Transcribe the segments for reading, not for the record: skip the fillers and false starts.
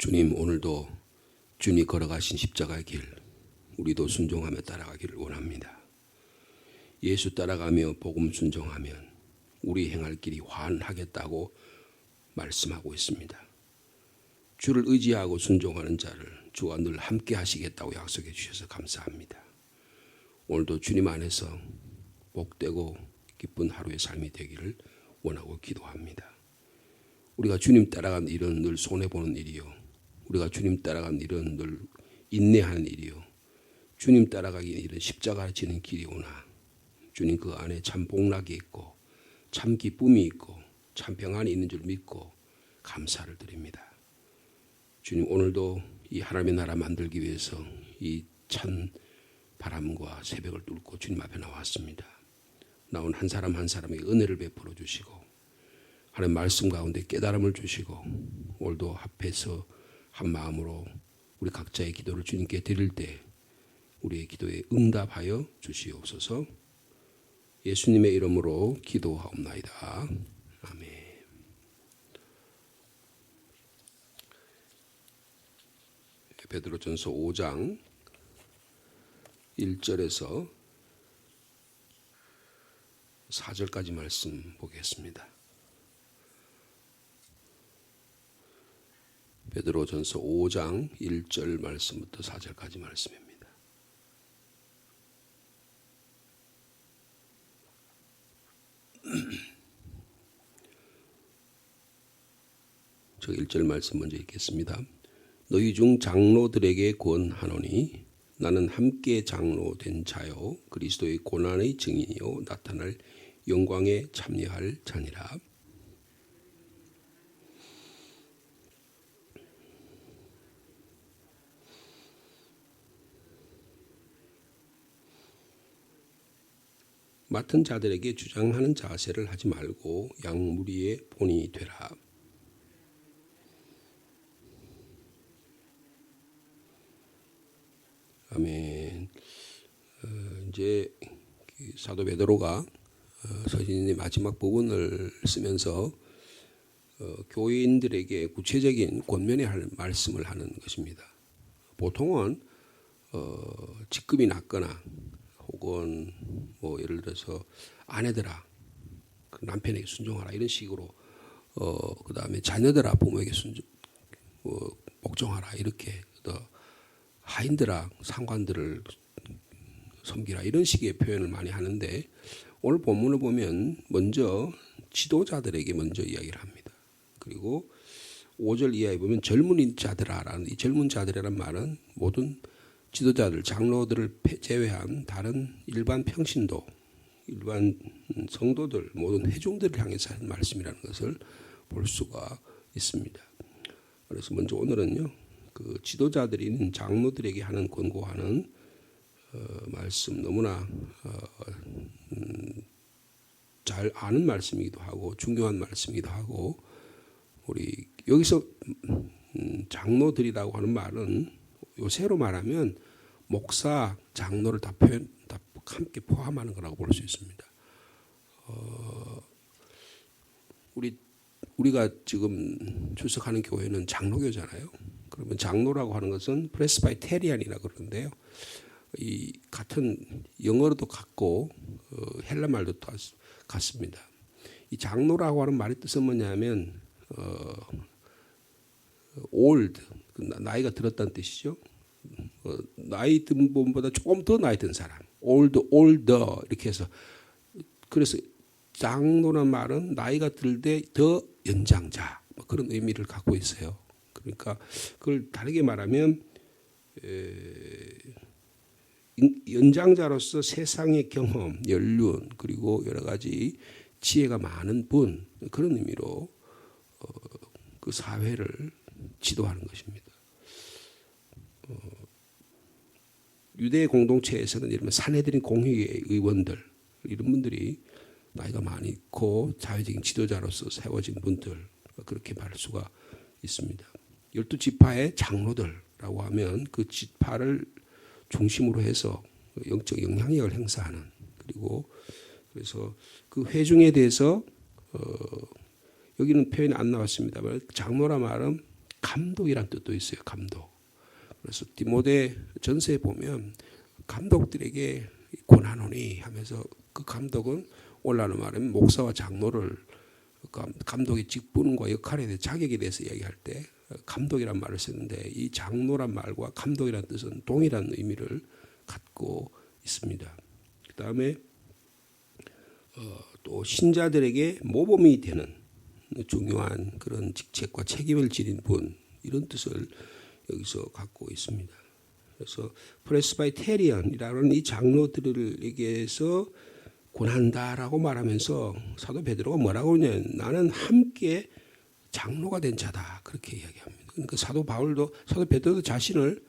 주님, 오늘도 주님이 걸어가신 십자가의 길, 우리도 순종하며 따라가기를 원합니다. 예수 따라가며 복음 순종하면 우리 행할 길이 환하겠다고 말씀하고 있습니다. 주를 의지하고 순종하는 자를 주와 늘 함께 하시겠다고 약속해 주셔서 감사합니다. 오늘도 주님 안에서 복되고 기쁜 하루의 삶이 되기를 원하고 기도합니다. 우리가 주님 따라가는 일은 늘 손해보는 일이요, 우리가 주님 따라가는 일은 늘 인내하는 일이요, 주님 따라가기 일은 십자가를 지는 길이오나 주님 그 안에 참 복락이 있고 참 기쁨이 있고 참 평안이 있는 줄 믿고 감사를 드립니다. 주님, 오늘도 이 하나님의 나라 만들기 위해서 이 찬 바람과 새벽을 뚫고 주님 앞에 나왔습니다. 나온 한 사람 한 사람에게 은혜를 베풀어 주시고 하나님 말씀 가운데 깨달음을 주시고 오늘도 합해서 한 마음으로 우리 각자의 기도를 주님께 드릴 때 우리의 기도에 응답하여 주시옵소서. 예수님의 이름으로 기도하옵나이다. 아멘. 베드로전서 5장 1절에서 4절까지 말씀 보겠습니다. 베드로전서 5장 1절 말씀부터 4절까지 말씀입니다. 저 1절 말씀 먼저 읽겠습니다. 너희 중 장로들에게 권하노니 나는 함께 장로 된 자요 그리스도의 고난의 증인이요 나타날 영광에 참여할 자니라. 맡은 자들에게 주장하는 자세를 하지 말고 양무리의 본이 되라. 아멘. 이제 사도 베드로가 서신의 마지막 부분을 쓰면서 교인들에게 구체적인 권면해야 할 말씀을 하는 것입니다. 보통은 직급이 낮거나 혹은 뭐 예를 들어서 아내들아 남편에게 순종하라 이런 식으로 그 다음에 자녀들아 부모에게 복종하라 이렇게 하인들아 상관들을 섬기라 이런 식의 표현을 많이 하는데 오늘 본문을 보면 먼저 지도자들에게 먼저 이야기를 합니다. 그리고 5절 이하에 보면 젊은 자들아라는 이 젊은 자들이라는 말은 모든 지도자들, 장로들을 제외한 다른 일반 평신도, 일반 성도들, 모든 회중들을 향해서 하는 말씀이라는 것을 볼 수가 있습니다. 그래서 먼저 오늘은요, 그 지도자들인 장로들에게 하는 권고하는 말씀 너무나 잘 아는 말씀이기도 하고 중요한 말씀이기도 하고 우리 여기서 장로들이라고 하는 말은 요새로 말하면 목사, 장로를 다 함께 포함하는 거라고 볼 수 있습니다. 우리가 지금 출석하는 교회는 장로교잖아요. 그러면 장로라고 하는 것은 프레스바이테리안이라고 그러는데요. 이 같은 영어로도 같고 헬라 말도 같습니다. 이 장로라고 하는 말의 뜻은 뭐냐면 old, 나이가 들었다는 뜻이죠. 나이 든 분보다 조금 더 나이 든 사람, older 이렇게 해서 그래서 장로라는 말은 나이가 들 때 더 연장자 그런 의미를 갖고 있어요. 그러니까 그걸 다르게 말하면 연장자로서 세상의 경험, 연륜 그리고 여러 가지 지혜가 많은 분 그런 의미로 그 사회를 지도하는 것입니다. 유대 공동체에서는 예를 들면 산헤드린 공회의 의원들 이런 분들이 나이가 많고 사회적인 지도자로서 세워진 분들 그렇게 말할 수가 있습니다. 12지파의 장로들라고 하면 그 지파를 중심으로 해서 영적 영향력을 행사하는 그리고 그래서 그 회중에 대해서 여기는 표현이 안 나왔습니다만 장로라 말은 감독이란 뜻도 있어요. 감독. 그래서 디모데 전서에 보면 감독들에게 고난오니 하면서 그 감독은 올라는 말하면 목사와 장로를 감독의 직분과 역할에 대해 자격에 대해서 이야기할 때 감독이란 말을 쓰는데 이 장로란 말과 감독이란 뜻은 동일한 의미를 갖고 있습니다. 그 다음에 또 신자들에게 모범이 되는 중요한 그런 직책과 책임을 지닌 분 이런 뜻을 여기서 갖고 있습니다. 그래서 프레스바이테리언이라는 이 장로들에게서 권한다라고 말하면서 사도 베드로가 뭐라고 하냐면 나는 함께 장로가 된 자다 그렇게 이야기합니다. 그러니까 사도 베드로도 자신을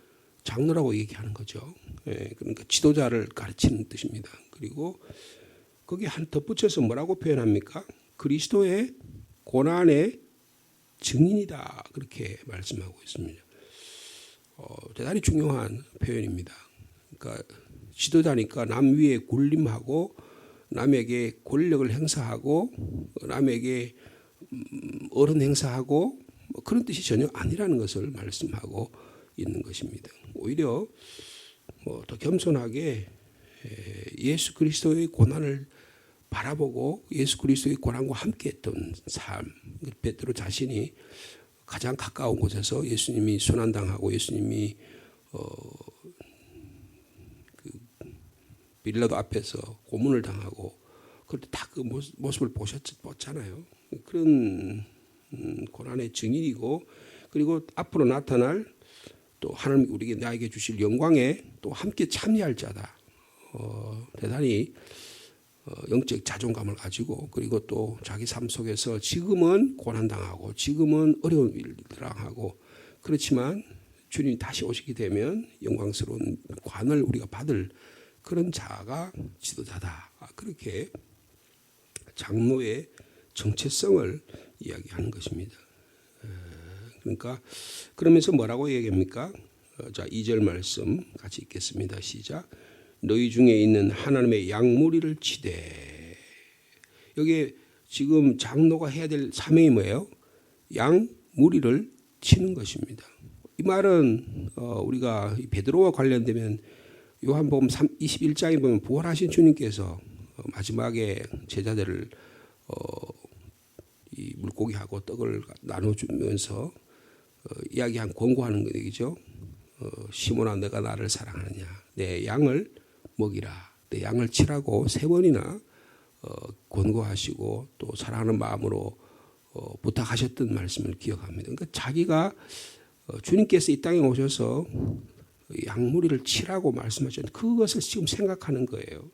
장로라고 얘기하는 거죠. 그러니까 지도자를 가르치는 뜻입니다. 그리고 거기에 한 덧붙여서 뭐라고 표현합니까? 그리스도의 고난의 증인이다 그렇게 말씀하고 있습니다. 대단히 중요한 표현입니다. 그러니까 지도자니까 남 위에 군림하고 남에게 권력을 행사하고 남에게 어른 행사하고 그런 뜻이 전혀 아니라는 것을 말씀하고 있는 것입니다. 오히려 더 겸손하게 예수 그리스도의 고난을 바라보고 예수 그리스도의 고난과 함께했던 삶, 베드로 자신이 가장 가까운 곳에서 예수님이 순환당하고 예수님이 빌라도 앞에서 고문을 당하고 그때 다 그 모습을 보셨잖아요. 그런 고난의 증인이고 그리고 앞으로 나타날 또 하나님 우리에게 나에게 주실 영광에 또 함께 참여할 자다. 대단히 영적 자존감을 가지고 그리고 또 자기 삶 속에서 지금은 고난당하고 지금은 어려운 일을 당하고 그렇지만 주님이 다시 오시게 되면 영광스러운 관을 우리가 받을 그런 자가 지도자다. 그렇게 장로의 정체성을 이야기하는 것입니다. 그러니까 그러면서 뭐라고 얘기합니까? 자, 2절 말씀 같이 읽겠습니다. 시작. 너희 중에 있는 하나님의 양무리를 치되. 여기에 지금 장로가 해야 될 사명이 뭐예요? 양무리를 치는 것입니다. 이 말은 우리가 베드로와 관련되면 요한복음 21장에 보면 부활하신 주님께서 마지막에 제자들을 이 물고기하고 떡을 나눠주면서 이야기한 권고하는 얘기죠. 시몬아 너가 나를 사랑하느냐 내 양을 먹이라 내 양을 치라고 3번이나 권고하시고 또 사랑하는 마음으로 부탁하셨던 말씀을 기억합니다. 그러니까 자기가 주님께서 이 땅에 오셔서 양무리를 치라고 말씀하셨는데 그것을 지금 생각하는 거예요.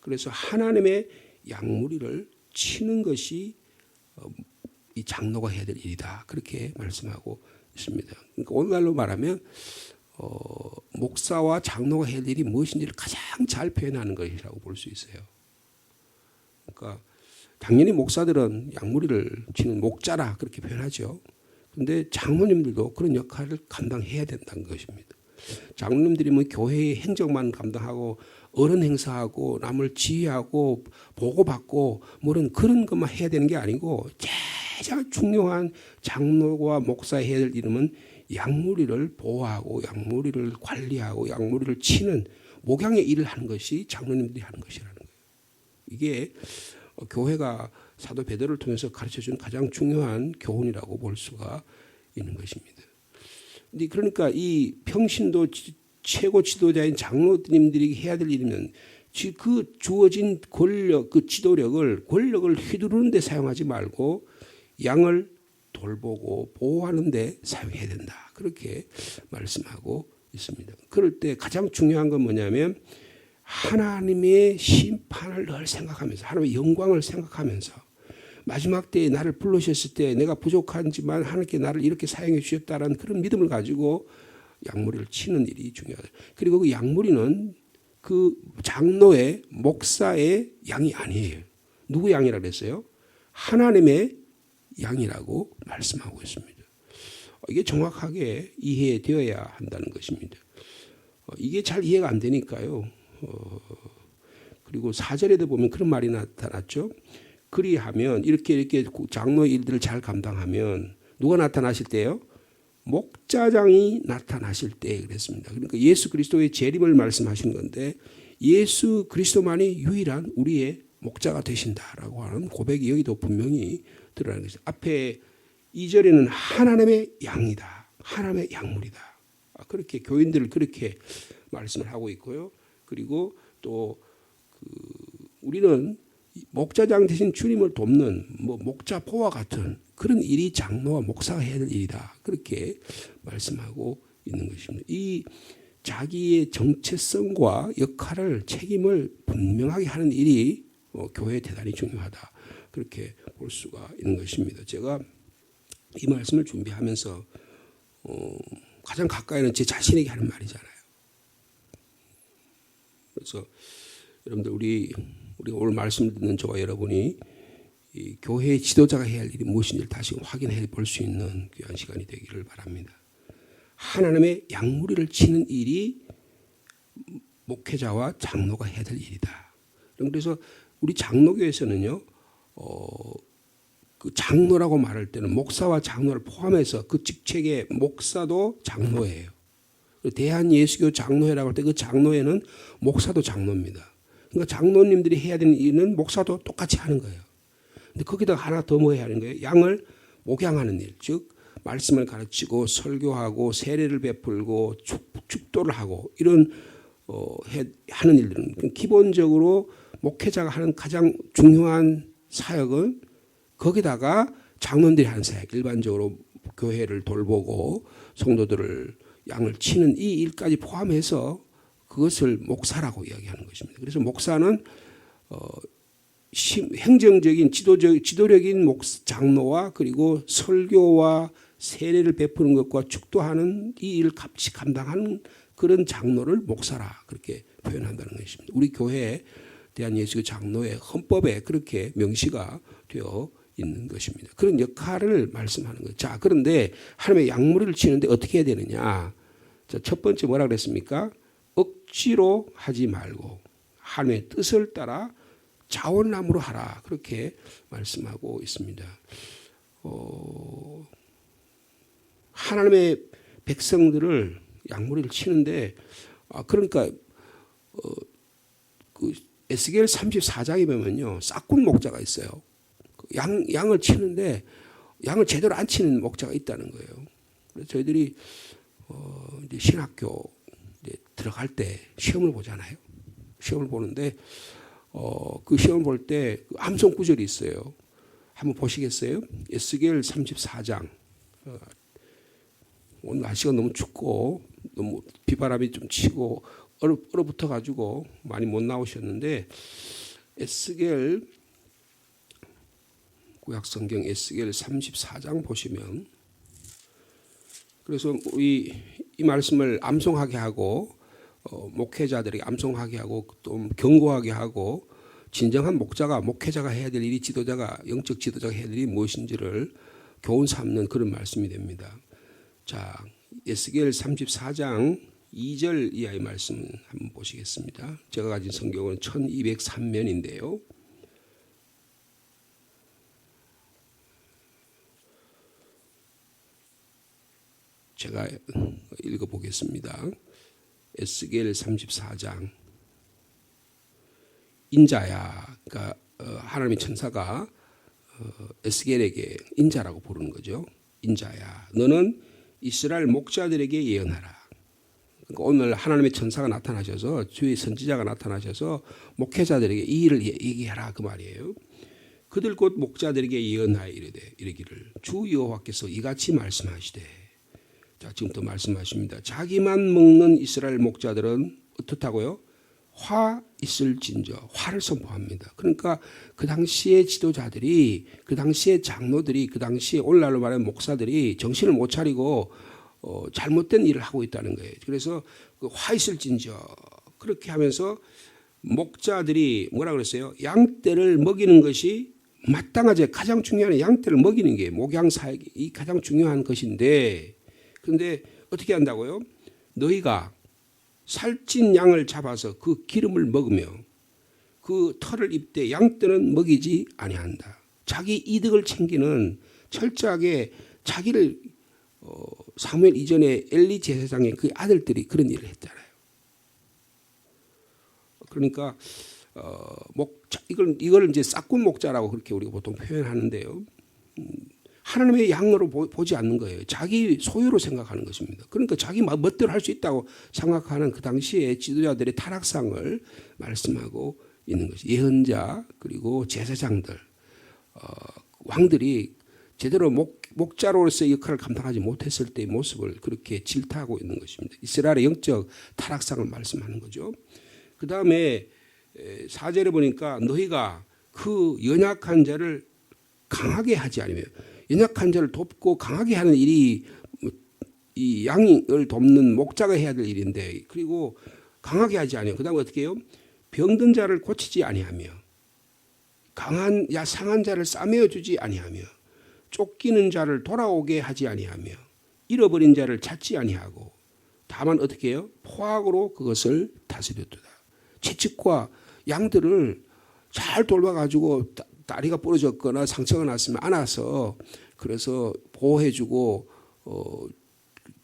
그래서 하나님의 양무리를 치는 것이 이 장로가 해야 될 일이다. 그렇게 말씀하고 있습니다. 그러니까 오늘날로 말하면 목사와 장로가 해야 될 일이 무엇인지를 가장 잘 표현하는 것이라고 볼 수 있어요. 그러니까 당연히 목사들은 양무리를 치는 목자라 그렇게 표현하죠. 그런데 장로님들도 그런 역할을 감당해야 된다는 것입니다. 장로님들이 뭐 교회의 행정만 감당하고 어른 행사하고 남을 지휘하고 보고받고 뭐는 그런 것만 해야 되는 게 아니고 가장 중요한 장로와 목사의 해야 될 일은 양무리를 보호하고 양무리를 관리하고 양무리를 치는 목양의 일을 하는 것이 장로님들이 하는 것이라는 거예요. 이게 교회가 사도 베드로를 통해서 가르쳐준 가장 중요한 교훈이라고 볼 수가 있는 것입니다. 그러니까 이 평신도 최고 지도자인 장로님들이 해야 될 일이면 그 주어진 권력, 그 지도력을 권력을 휘두르는 데 사용하지 말고 양을 돌보고 보호하는 데 사용해야 된다. 그렇게 말씀하고 있습니다. 그럴 때 가장 중요한 건 뭐냐면 하나님의 심판을 늘 생각하면서 하나님의 영광을 생각하면서 마지막 때에 나를 부르셨을 때 내가 부족하지만 하나님께 나를 이렇게 사용해 주셨다는 그런 믿음을 가지고 양무리를 치는 일이 중요하다. 그리고 그 양무리는 그 장로의 목사의 양이 아니에요. 누구 양이라고 그랬어요? 하나님의 양이라고 말씀하고 있습니다. 이게 정확하게 이해되어야 한다는 것입니다. 이게 잘 이해가 안 되니까요. 그리고 4절에도 보면 그런 말이 나타났죠. 그리하면 이렇게 장로의 일들을 잘 감당하면 누가 나타나실 때요? 목자장이 나타나실 때 그랬습니다. 그러니까 예수 그리스도의 재림을 말씀하신 건데 예수 그리스도만이 유일한 우리의 목자가 되신다라고 하는 고백이 여기도 분명히 드러나는 것이죠. 앞에 2절에는 하나님의 양이다. 하나님의 양물이다. 그렇게 교인들을 그렇게 말씀을 하고 있고요. 그리고 또 우리는 목자장 대신 주님을 돕는 목자포와 같은 그런 일이 장로와 목사가 해야 될 일이다. 그렇게 말씀하고 있는 것입니다. 이 자기의 정체성과 역할을 책임을 분명하게 하는 일이 교회에 대단히 중요하다. 그렇게 볼 수가 있는 것입니다. 제가 이 말씀을 준비하면서 가장 가까이는 제 자신에게 하는 말이잖아요. 그래서 여러분들 우리 오늘 말씀 듣는 저와 여러분이 이 교회의 지도자가 해야 할 일이 무엇인지를 다시 확인해 볼 수 있는 귀한 시간이 되기를 바랍니다. 하나님의 양무리를 치는 일이 목회자와 장로가 해야 될 일이다. 그래서 우리 장로교에서는요, 그 장로라고 말할 때는 목사와 장로를 포함해서 그 직책의 목사도 장로예요. 대한예수교 장로회라고 할 때 그 장로회는 목사도 장로입니다. 그러니까 장로님들이 해야 되는 일은 목사도 똑같이 하는 거예요. 근데 거기다 하나 더 뭐 해야 하는 거예요? 양을 목양하는 일, 즉 말씀을 가르치고 설교하고 세례를 베풀고 축도를 하고 이런 하는 일들은 기본적으로 목회자가 하는 가장 중요한 사역은 거기다가 장로들이 하는 사역, 일반적으로 교회를 돌보고 성도들을 양을 치는 이 일까지 포함해서 그것을 목사라고 이야기하는 것입니다. 그래서 목사는 행정적인 지도적인 장로와 그리고 설교와 세례를 베푸는 것과 축도하는 이 일을 같이 감당하는 그런 장로를 목사라 그렇게 표현한다는 것입니다. 우리 교회에 대한 예수의 장로의 헌법에 그렇게 명시가 되어 있는 것입니다. 그런 역할을 말씀하는 거죠. 자, 그런데 하나님의 양무리를 치는데 어떻게 해야 되느냐? 자, 첫 번째 뭐라 그랬습니까? 억지로 하지 말고 하나님의 뜻을 따라 자원함으로 하라. 그렇게 말씀하고 있습니다. 하나님의 백성들을 양무리를 치는데 그러니까 그 에스겔 34장에 보면요. 싹군 목자가 있어요. 양을 치는데 양을 제대로 안 치는 목자가 있다는 거예요. 그래서 저희들이 이제 신학교 이제 들어갈 때 시험을 보잖아요. 시험을 보는데 그 시험을 볼 때 암송 구절이 있어요. 한번 보시겠어요? 에스겔 34장. 오늘 날씨가 너무 춥고 너무 비바람이 좀 치고 얼어붙어 가지고 많이 못 나오셨는데 에스겔 구약성경 에스겔 34장 보시면 그래서 이 말씀을 암송하게 하고 목회자들에게 암송하게 하고 또 경고하게 하고 진정한 목회자가 해야 될 일이 영적 지도자가 해야 될 일이 무엇인지를 교훈 삼는 그런 말씀이 됩니다. 자, 에스겔 34장 2절 이하의 말씀 한번 보시겠습니다. 제가 가진 성경은 1203면인데요. 제가 읽어보겠습니다. 에스겔 34장 인자야, 그러니까 하나님의 천사가 에스겔에게 인자라고 부르는 거죠. 인자야, 너는 이스라엘 목자들에게 예언하라. 그러니까 오늘 하나님의 천사가 나타나셔서 주의 선지자가 나타나셔서 목회자들에게 이 일을 얘기하라 그 말이에요. 그들 곧 목자들에게 예언하여 이르기를 주 여호와께서 이같이 말씀하시되. 자, 지금부터 말씀하십니다. 자기만 먹는 이스라엘 목자들은 어떻다고요? 화 있을진저, 화를 선포합니다. 그러니까 그 당시의 지도자들이, 그 당시의 장로들이, 그 당시에 오늘날로 말하는 목사들이 정신을 못 차리고 잘못된 일을 하고 있다는 거예요. 그래서 그 화 있을진저 그렇게 하면서 목자들이 뭐라 그랬어요? 양떼를 먹이는 것이 마땅하지. 가장 중요한 양떼를 먹이는 게 목양 사역이 가장 중요한 것인데, 그런데 어떻게 한다고요? 너희가 살찐 양을 잡아서 그 기름을 먹으며 그 털을 입되 양떼는 먹이지 아니한다. 자기 이득을 챙기는 철저하게 자기를 사무엘 이전에 엘리 제사장의 그 아들들이 그런 일을 했잖아요. 그러니까 이걸 이제 싹군 목자라고 그렇게 우리가 보통 표현하는데요. 하나님의 양으로 보지 않는 거예요. 자기 소유로 생각하는 것입니다. 그러니까 자기 멋대로 할 수 있다고 생각하는 그 당시에 지도자들의 타락상을 말씀하고 있는 것이 예언자 그리고 제사장들 왕들이 제대로 목자로서의 역할을 감당하지 못했을 때의 모습을 그렇게 질타하고 있는 것입니다. 이스라엘의 영적 타락상을 말씀하는 거죠. 그 다음에 4절에 보니까 너희가 그 연약한 자를 강하게 하지 않으며 연약한 자를 돕고 강하게 하는 일이 이 양을 돕는 목자가 해야 될 일인데 그리고 강하게 하지 아니하며 그 다음에 어떻게 해요? 병든 자를 고치지 아니하며 상한 자를 싸매어 주지 아니하며 쫓기는 자를 돌아오게 하지 아니하며 잃어버린 자를 찾지 아니하고 다만 어떻게 해요? 포악으로 그것을 다스렸도다. 채찍과 양들을 잘 돌봐가지고 다리가 부러졌거나 상처가 났으면 안아서 그래서 보호해주고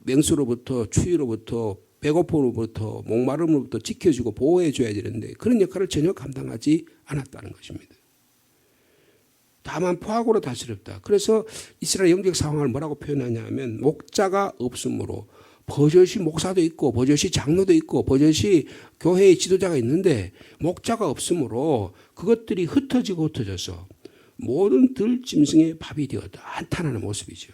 맹수로부터 추위로부터 배고픔으로부터 목마름으로부터 지켜주고 보호해줘야 되는데 그런 역할을 전혀 감당하지 않았다는 것입니다. 다만 포악으로 다스렸다. 그래서 이스라엘 영적 상황을 뭐라고 표현하냐면 목자가 없으므로 버젓이 목사도 있고 버젓이 장로도 있고 버젓이 교회의 지도자가 있는데 목자가 없으므로 그것들이 흩어져서 모든 들짐승의 밥이 되었다. 한탄하는 모습이죠.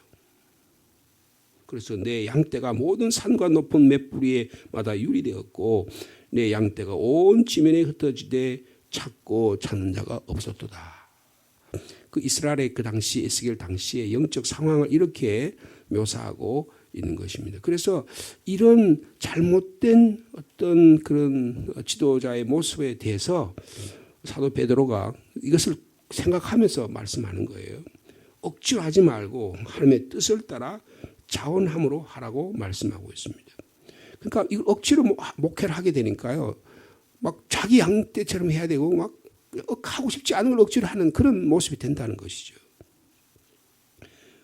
그래서 내 양떼가 모든 산과 높은 맷뿌리에마다 유리되었고 내 양떼가 온 지면에 흩어지되 찾고 찾는 자가 없었도다. 그 이스라엘의 그 당시 에스겔 당시의 영적 상황을 이렇게 묘사하고 있는 것입니다. 그래서 이런 잘못된 어떤 그런 지도자의 모습에 대해서 사도 베드로가 이것을 생각하면서 말씀하는 거예요. 억지로 하지 말고 하나님의 뜻을 따라 자원함으로 하라고 말씀하고 있습니다. 그러니까 이걸 억지로 목회를 하게 되니까요. 막 자기 양떼처럼 해야 되고 막 하고 싶지 않은 걸 억지로 하는 그런 모습이 된다는 것이죠.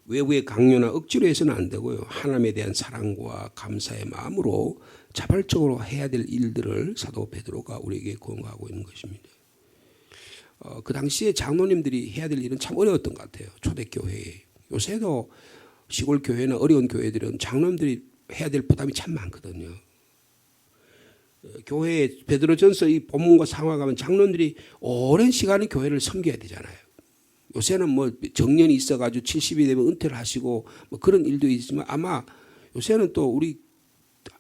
외부의 강요나 억지로 해서는 안 되고요. 하나님에 대한 사랑과 감사의 마음으로 자발적으로 해야 될 일들을 사도 베드로가 우리에게 권고하고 있는 것입니다. 그 당시에 장로님들이 해야 될 일은 참 어려웠던 것 같아요. 초대교회에. 요새도 시골 교회나 어려운 교회들은 장로님들이 해야 될 부담이 참 많거든요. 교회에 베드로전서 이 본문과 상황하면 장로님들이 오랜 시간을 교회를 섬겨야 되잖아요. 요새는 뭐 정년이 있어가지고 70이 되면 은퇴를 하시고 뭐 그런 일도 있지만 아마 요새는 또 우리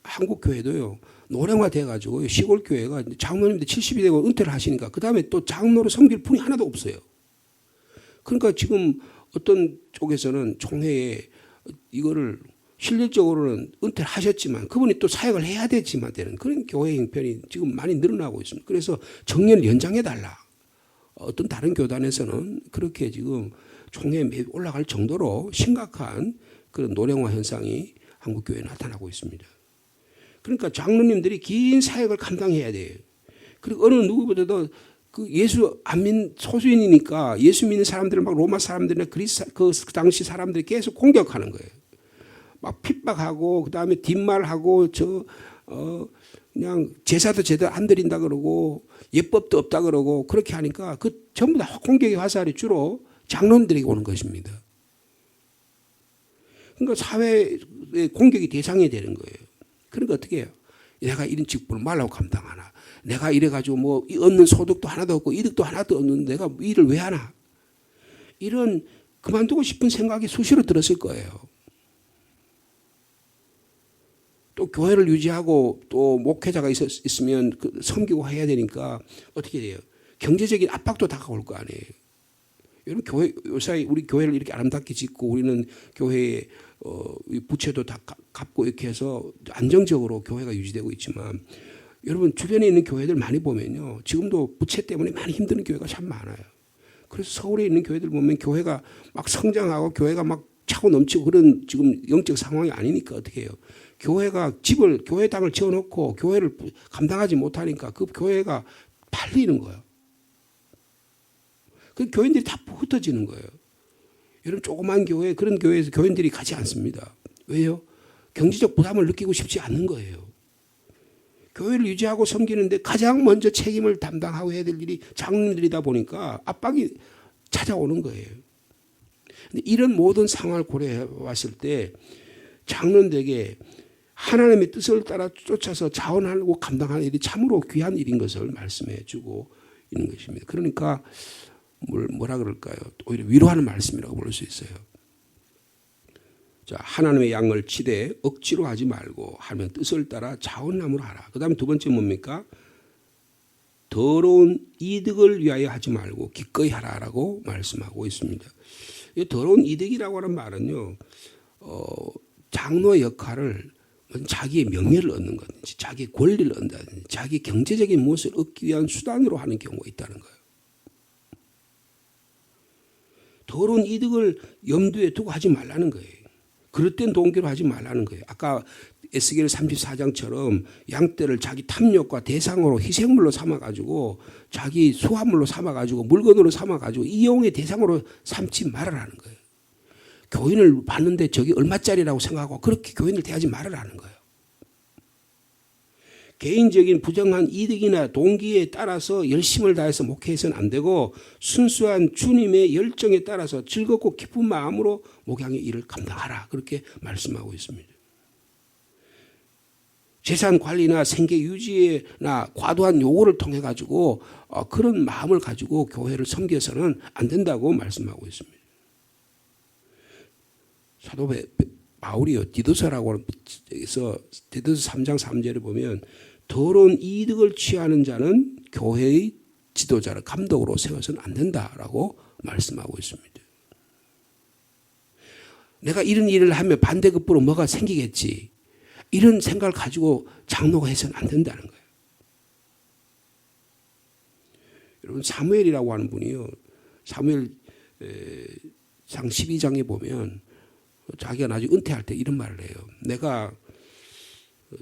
한국 교회도요 노령화 돼가지고 시골 교회가 장로님들 70이 되고 은퇴를 하시니까 그 다음에 또 장로로 섬길 분이 하나도 없어요. 그러니까 지금 어떤 쪽에서는 총회에 이거를 실질적으로는 은퇴를 하셨지만 그분이 또 사역을 해야 되지만 되는 그런 교회 형편이 지금 많이 늘어나고 있습니다. 그래서 정년을 연장해달라. 어떤 다른 교단에서는 그렇게 지금 총회에 올라갈 정도로 심각한 그런 노령화 현상이 한국 교회에 나타나고 있습니다. 그러니까 장로님들이 긴 사역을 감당해야 돼요. 그리고 어느 누구보다도 그 예수 안 믿는 소수인이니까 예수 믿는 사람들을 막 로마 사람들이나 그 당시 사람들이 계속 공격하는 거예요. 막 핍박하고 그 다음에 뒷말하고 그냥 제사도 제대로 안 드린다 그러고 예법도 없다 그러고 그렇게 하니까 그 전부 다 공격의 화살이 주로 장로님들에게 오는 것입니다. 그러니까 사회의 공격이 대상이 되는 거예요. 그러니까 어떻게 해요? 내가 이런 직분을 말라고 감당하나? 내가 이래가지고 뭐 얻는 소득도 하나도 없고 이득도 하나도 없는데 내가 일을 왜 하나? 이런 그만두고 싶은 생각이 수시로 들었을 거예요. 또 교회를 유지하고 또 목회자가 있으면 섬기고 해야 되니까 어떻게 돼요? 경제적인 압박도 다가올 거 아니에요. 여러분 교회 요새 우리 교회를 이렇게 아름답게 짓고 우리는 교회에 부채도 다 갚고 이렇게 해서 안정적으로 교회가 유지되고 있지만 여러분 주변에 있는 교회들 많이 보면요. 지금도 부채 때문에 많이 힘드는 교회가 참 많아요. 그래서 서울에 있는 교회들 보면 교회가 막 성장하고 교회가 막 차고 넘치고 그런 지금 영적 상황이 아니니까 어떻게 해요? 교회가 교회당을 지어놓고 교회를 감당하지 못하니까 그 교회가 팔리는 거예요. 그 교인들이 다 흩어지는 거예요. 여러분 조그만 교회 그런 교회에서 교인들이 가지 않습니다. 왜요? 경제적 부담을 느끼고 싶지 않는 거예요. 교회를 유지하고 섬기는데 가장 먼저 책임을 담당하고 해야 될 일이 장로님들이다 보니까 압박이 찾아오는 거예요. 근데 이런 모든 상황을 고려해 왔을 때 장로들에게 하나님의 뜻을 따라 쫓아서 자원하고 감당하는 일이 참으로 귀한 일인 것을 말씀해 주고 있는 것입니다. 그러니까 뭐라 그럴까요? 오히려 위로하는 말씀이라고 볼 수 있어요. 자, 하나님의 양을 치되 억지로 하지 말고 하나님의 뜻을 따라 자원함으로 하라. 그 다음에 두 번째 뭡니까? 더러운 이득을 위하여 하지 말고 기꺼이 하라라고 말씀하고 있습니다. 이 더러운 이득이라고 하는 말은요, 장로의 역할을 자기의 명예를 얻는 거든지 자기의 권리를 얻는다든지 자기 경제적인 무엇을 얻기 위한 수단으로 하는 경우가 있다는 거예요. 더러운 이득을 염두에 두고 하지 말라는 거예요. 그릇된 동기로 하지 말라는 거예요. 아까 에스겔 34장처럼 양떼를 자기 탐욕과 대상으로 희생물로 삼아가지고 자기 수화물로 삼아가지고 물건으로 삼아가지고 이용의 대상으로 삼지 말아라는 거예요. 교인을 봤는데 저기 얼마짜리라고 생각하고 그렇게 교인을 대하지 말아라는 거예요. 개인적인 부정한 이득이나 동기에 따라서 열심을 다해서 목회해서는 안 되고 순수한 주님의 열정에 따라서 즐겁고 기쁜 마음으로 목양의 일을 감당하라. 그렇게 말씀하고 있습니다. 재산 관리나 생계 유지나 과도한 요구를 통해 가지고 그런 마음을 가지고 교회를 섬겨서는 안 된다고 말씀하고 있습니다. 사도 바울이요 디도서라고 해서 디도서 3장 3절에 보면 더러운 이득을 취하는 자는 교회의 지도자를 감독으로 세워서는 안 된다라고 말씀하고 있습니다. 내가 이런 일을 하면 반대급부로 뭐가 생기겠지. 이런 생각을 가지고 장로가 해서는 안 된다는 거예요. 여러분 사무엘이라고 하는 분이요. 사무엘상 12장에 보면 자기가 나중에 은퇴할 때 이런 말을 해요. 내가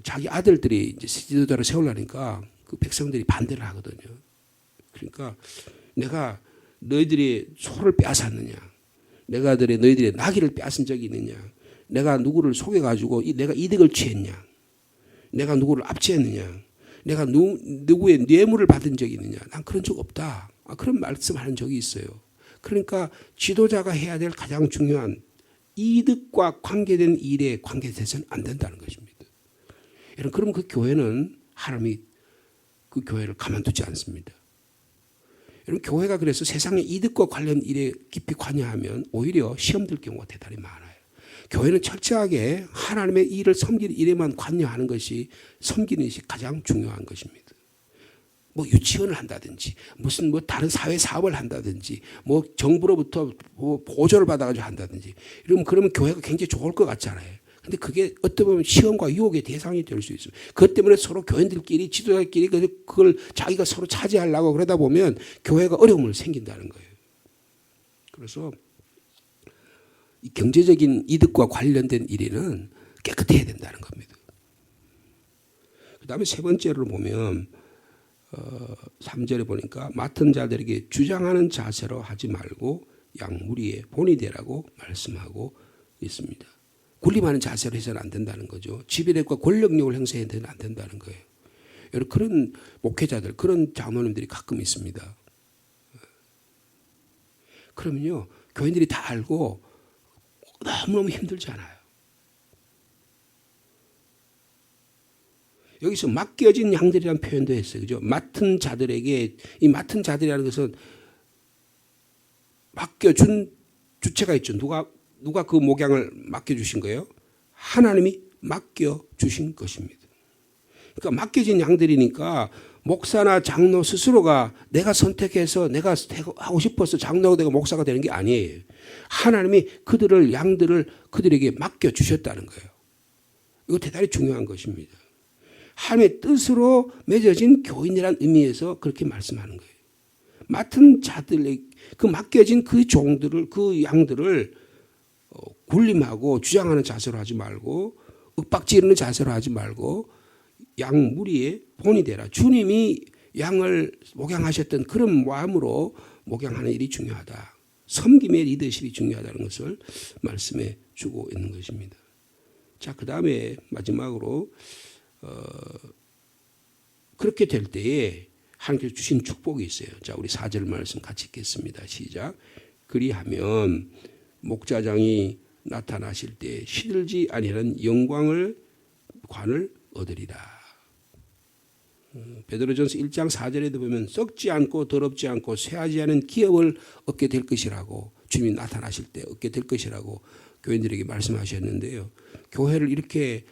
자기 아들들이 이제 지도자를 세우려니까 그 백성들이 반대를 하거든요. 그러니까 내가 너희들이 소를 빼앗았느냐? 내가 너희들의 나귀를 빼앗은 적이 있느냐? 내가 누구를 속여가지고 내가 이득을 취했냐? 내가 누구를 압제했느냐? 내가 누구의 뇌물을 받은 적이 있느냐? 난 그런 적 없다. 그런 말씀하는 적이 있어요. 그러니까 지도자가 해야 될 가장 중요한 이득과 관계된 일에 관계돼서는 안 된다는 것입니다. 여러분, 그럼 그 교회는 하나님이 그 교회를 가만두지 않습니다. 여러분, 교회가 그래서 세상의 이득과 관련 일에 깊이 관여하면 오히려 시험 들 경우가 대단히 많아요. 교회는 철저하게 하나님의 일을 섬기는 일에만 관여하는 것이 섬기는 것이 가장 중요한 것입니다. 뭐 유치원을 한다든지 무슨 뭐 다른 사회 사업을 한다든지 뭐 정부로부터 뭐 보조를 받아가지고 한다든지 그러면 교회가 굉장히 좋을 것 같잖아요. 근데 그게 어떻게 보면 시험과 유혹의 대상이 될 수 있습니다. 그것 때문에 서로 교인들끼리 지도자끼리 그걸 자기가 서로 차지하려고 그러다 보면 교회가 어려움을 생긴다는 거예요. 그래서 이 경제적인 이득과 관련된 일에는 깨끗해야 된다는 겁니다. 그 다음에 세 번째로 보면 3절에 보니까 맡은 자들에게 주장하는 자세로 하지 말고 양무리의 본이 되라고 말씀하고 있습니다. 군림하는 자세로 해서는 안 된다는 거죠. 지배력과 권력력을 행사해서는 안 된다는 거예요. 여러분 그런 목회자들, 그런 장로님들이 가끔 있습니다. 그러면요 교인들이 다 알고 너무너무 힘들지 않아요. 여기서 맡겨진 양들이라는 표현도 했어요. 그죠? 맡은 자들에게, 이 맡은 자들이라는 것은 맡겨준 주체가 있죠. 누가 그 목양을 맡겨주신 거예요? 하나님이 맡겨주신 것입니다. 그러니까 맡겨진 양들이니까 목사나 장로 스스로가 내가 선택해서 내가 하고 싶어서 장로가 되고 목사가 되는 게 아니에요. 하나님이 그들을 양들을 그들에게 맡겨주셨다는 거예요. 이거 대단히 중요한 것입니다. 하나님의 뜻으로 맺어진 교인이라는 의미에서 그렇게 말씀하는 거예요. 맡은 자들의 그 맡겨진 그 종들을 그 양들을 군림하고 주장하는 자세로 하지 말고 윽박지르는 자세로 하지 말고 양 무리의 본이 되라. 주님이 양을 목양하셨던 그런 마음으로 목양하는 일이 중요하다. 섬김의 리더십이 중요하다는 것을 말씀해 주고 있는 것입니다. 자, 그 다음에 마지막으로 그렇게 될 때에 하나님께서 주신 축복이 있어요. 자, 우리 4절 말씀 같이 읽겠습니다. 시작. 그리하면 목자장이 나타나실 때 시들지 아니하는 영광을 관을 얻으리라. 베드로전서 1장 4절에도 보면 썩지 않고 더럽지 않고 쇠하지 않은 기업을 얻게 될 것이라고 주님이 나타나실 때 얻게 될 것이라고 교인들에게 말씀하셨는데요. 교회를 이렇게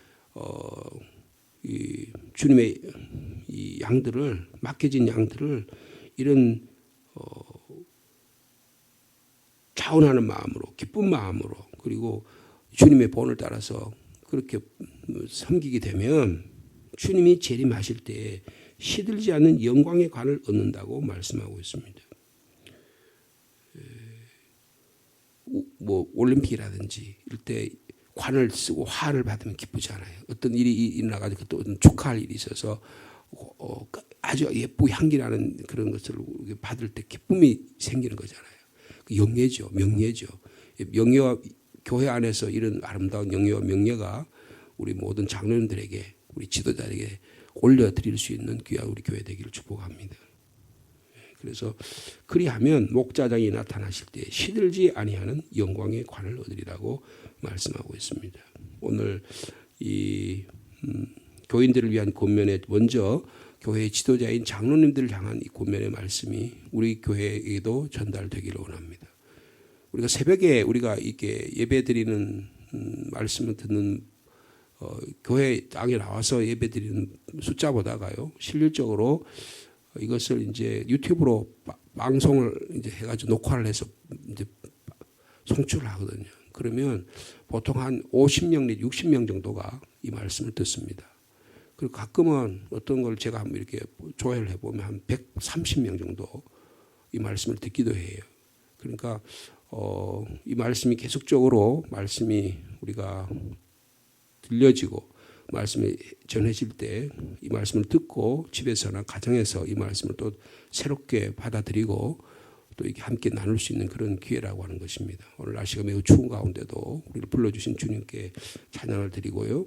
이 주님의 이 양들을 맡겨진 양들을 이런 자원하는 마음으로 기쁜 마음으로 그리고 주님의 본을 따라서 그렇게 섬기게 되면 주님이 재림하실 때 시들지 않는 영광의 관을 얻는다고 말씀하고 있습니다. 뭐 올림픽이라든지 이럴 때 관을 쓰고 화를 받으면 기쁘잖아요. 어떤 일이 일어나가지고 또 어떤 축하할 일이 있어서 아주 예쁘고 향기나는 그런 것을 받을 때 기쁨이 생기는 거잖아요. 영예죠, 명예죠. 명예와 교회 안에서 이런 아름다운 영예와 명예가 우리 모든 장로님들에게 우리 지도자에게 올려드릴 수 있는 귀한 우리 교회 되기를 축복합니다. 그래서 그리하면 목자장이 나타나실 때 시들지 아니하는 영광의 관을 얻으리라고 말씀하고 있습니다. 오늘 이 교인들을 위한 권면에 먼저 교회의 지도자인 장로님들을 향한 이 권면의 말씀이 우리 교회에게도 전달되기를 원합니다. 우리가 새벽에 우리가 이렇게 예배드리는 말씀을 듣는 교회 땅에 나와서 예배드리는 숫자보다가요 실질적으로 이것을 이제 유튜브로 방송을 이제 해가지고 녹화를 해서 이제 송출을 하거든요. 그러면 보통 한 50명 내지 60명 정도가 이 말씀을 듣습니다. 그리고 가끔은 어떤 걸 제가 한번 이렇게 조회를 해보면 한 130명 정도 이 말씀을 듣기도 해요. 그러니까 이 말씀이 계속적으로 말씀이 우리가 들려지고 말씀이 전해질 때 이 말씀을 듣고 집에서나 가정에서 이 말씀을 또 새롭게 받아들이고 또 이렇게 함께 나눌 수 있는 그런 기회라고 하는 것입니다. 오늘 날씨가 매우 추운 가운데도 우리를 불러주신 주님께 찬양을 드리고요.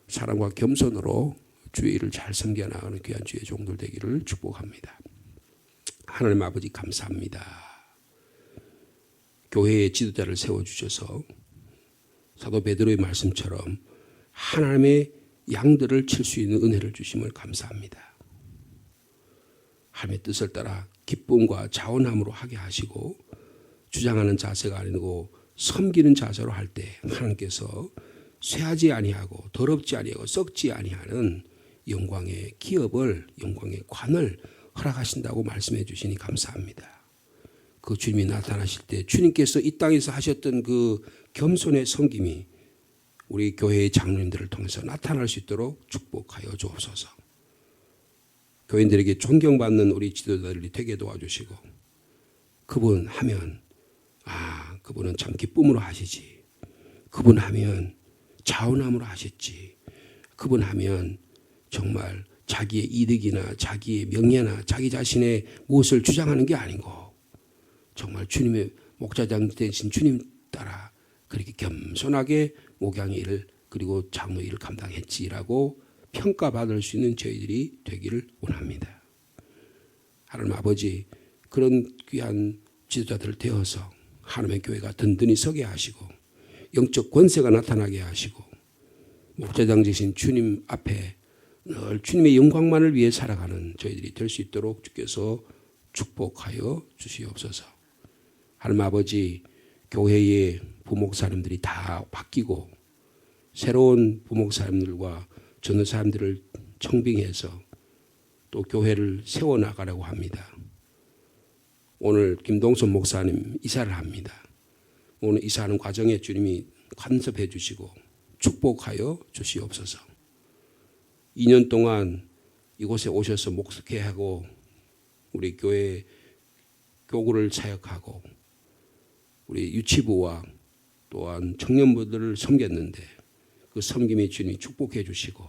사랑과 겸손으로 주의 일을 잘 섬겨 나가는 귀한 주의 종들 되기를 축복합니다. 하나님 아버지 감사합니다. 교회의 지도자를 세워주셔서 사도 베드로의 말씀처럼 하나님의 양들을 칠 수 있는 은혜를 주심을 감사합니다. 하나님의 뜻을 따라 기쁨과 자원함으로 하게 하시고 주장하는 자세가 아니고 섬기는 자세로 할 때 하나님께서 쇠하지 아니하고 더럽지 아니하고 썩지 아니하는 영광의 기업을 영광의 관을 허락하신다고 말씀해 주시니 감사합니다. 그 주님이 나타나실 때 주님께서 이 땅에서 하셨던 그 겸손의 섬김이 우리 교회의 장로님들을 통해서 나타날 수 있도록 축복하여 주옵소서. 교인들에게 존경받는 우리 지도자들이 되게 도와주시고 그분 하면 그분은 참 기쁨으로 하시지. 그분 하면 자원함으로 하셨지. 그분 하면 정말 자기의 이득이나 자기의 명예나 자기 자신의 무엇을 주장하는 게 아니고 정말 주님의 목자장 되신 주님 따라 그렇게 겸손하게 목양의 일을 그리고 장로 일을 감당했지라고 평가받을 수 있는 저희들이 되기를 원합니다. 하나님 아버지 그런 귀한 지도자들을 되어서 하나님의 교회가 든든히 서게 하시고 영적 권세가 나타나게 하시고 목자장 되신 주님 앞에 늘 주님의 영광만을 위해 살아가는 저희들이 될 수 있도록 주께서 축복하여 주시옵소서. 하나님 아버지 교회의 부목사님들이 다 바뀌고 새로운 부목사님들과 전도사님들을 청빙해서 또 교회를 세워나가려고 합니다. 오늘 김동선 목사님 이사를 합니다. 오늘 이사하는 과정에 주님이 간섭해 주시고 축복하여 주시옵소서. 2년 동안 이곳에 오셔서 목회하고 우리 교회 교구를 사역하고 우리 유치부와 또한 청년부들을 섬겼는데 그 섬김이 주님이 축복해 주시고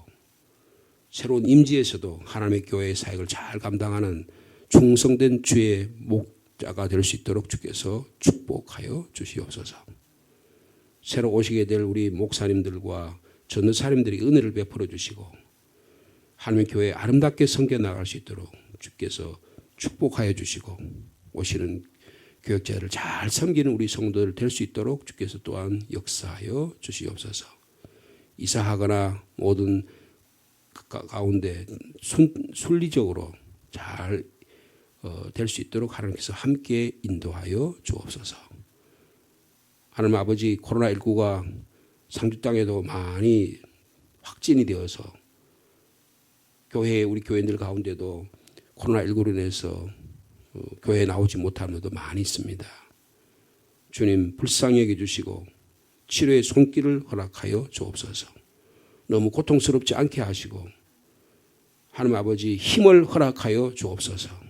새로운 임지에서도 하나님의 교회의 사역을 잘 감당하는 충성된 주의 목자가 될 수 있도록 주께서 축복하여 주시옵소서. 새로 오시게 될 우리 목사님들과 전도 사람들이 은혜를 베풀어 주시고 하나님의 교회 아름답게 섬겨 나갈 수 있도록 주께서 축복하여 주시고 오시는 교역자를 잘 섬기는 우리 성도들 될 수 있도록 주께서 또한 역사하여 주시옵소서. 이사하거나 모든 가운데 순리적으로 잘 될 수 있도록 하나님께서 함께 인도하여 주옵소서. 하나님 아버지, 코로나19가 상주 땅에도 많이 확진이 되어서 우리 교회인들 가운데도 코로나19로 인해서 교회에 나오지 못하는 분도 많이 있습니다. 주님 불쌍히 여겨주시고 치료의 손길을 허락하여 주옵소서. 너무 고통스럽지 않게 하시고 하나님 아버지 힘을 허락하여 주옵소서.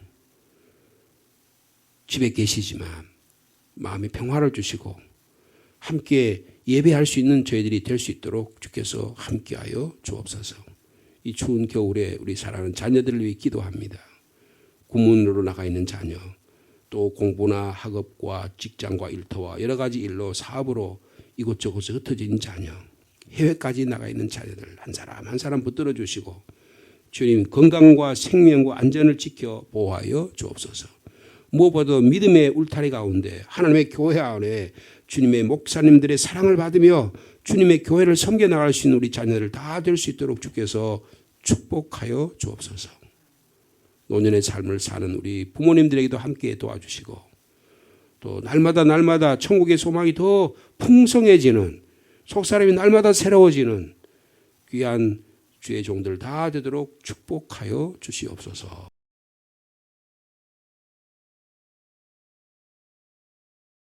집에 계시지만 마음의 평화를 주시고 함께 예배할 수 있는 저희들이 될 수 있도록 주께서 함께하여 주옵소서. 이 추운 겨울에 우리 사랑하는 자녀들을 위해 기도합니다. 구문으로 나가 있는 자녀, 또 공부나 학업과 직장과 일터와 여러 가지 일로 사업으로 이곳저곳에 흩어져 있는 자녀, 해외까지 나가 있는 자녀들 한 사람 한 사람 붙들어 주시고 주님 건강과 생명과 안전을 지켜 보호하여 주옵소서. 무엇보다 믿음의 울타리 가운데 하나님의 교회 안에 주님의 목사님들의 사랑을 받으며 주님의 교회를 섬겨 나갈 수 있는 우리 자녀들 다 될 수 있도록 주께서 축복하여 주옵소서. 노년의 삶을 사는 우리 부모님들에게도 함께 도와주시고 또 날마다 천국의 소망이 더 풍성해지는 속사람이 날마다 새로워지는 귀한 주의 종들 다 되도록 축복하여 주시옵소서.